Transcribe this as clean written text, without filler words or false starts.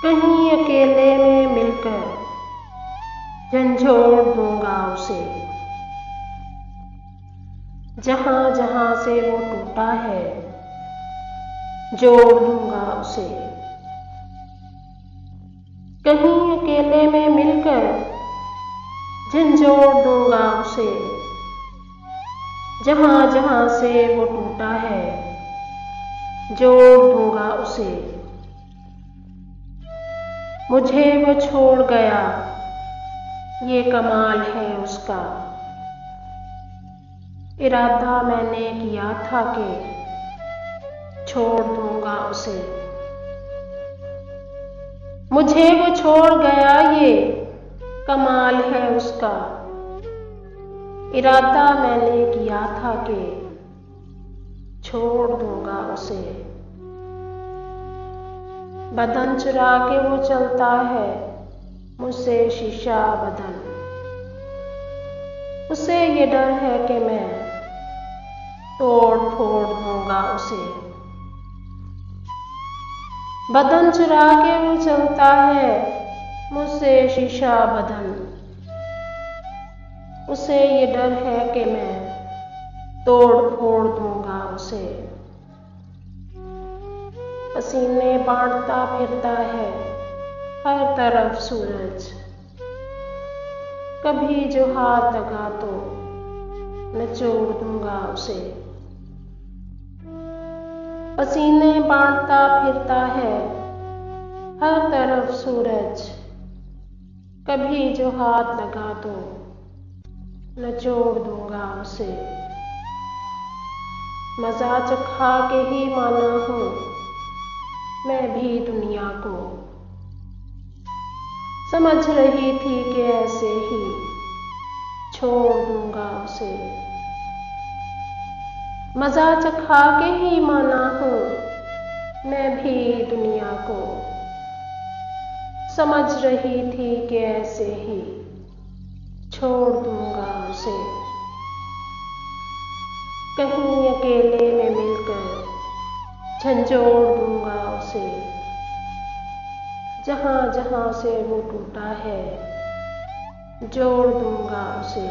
कहीं अकेले में मिलकर झंझोड़ दूंगा उसे। जहां जहां से वो टूटा है जोड़ दूंगा उसे। कहीं अकेले में मिलकर झंझोड़ दूंगा उसे। जहां जहां से वो टूटा है जोड़ दूंगा उसे। मुझे वो छोड़ गया ये कमाल है उसका। इरादा मैंने किया था कि छोड़ दूंगा उसे। मुझे वो छोड़ गया ये कमाल है उसका। इरादा मैंने किया था कि छोड़ दूंगा उसे। बदन चुरा के वो चलता है मुझसे शीशा बदन। उसे ये डर है कि मैं तोड़ फोड़ दूंगा उसे। बदन चुरा के वो चलता है मुझसे शीशा बदन। उसे ये डर है कि मैं तोड़ फोड़ दूंगा उसे। पसीने बांटता फिरता है हर तरफ सूरज। कभी जो हाथ लगा तो निचोड़ दूंगा उसे। पसीने बांटता फिरता है हर तरफ सूरज। कभी जो हाथ लगा तो निचोड़ दूंगा उसे। मजा चखा के ही माना हूँ मैं भी दुनिया को। समझ रही थी कि ऐसे ही छोड़ दूंगा उसे। मजा चखा के ही माना हूँ मैं भी दुनिया को। समझ रही थी कि ऐसे ही छोड़ दूंगा उसे। कहीं अकेले में मिलकर झंझोड़ दूंगा उसे। जहां जहां से वो टूटा है जोड़ दूंगा उसे।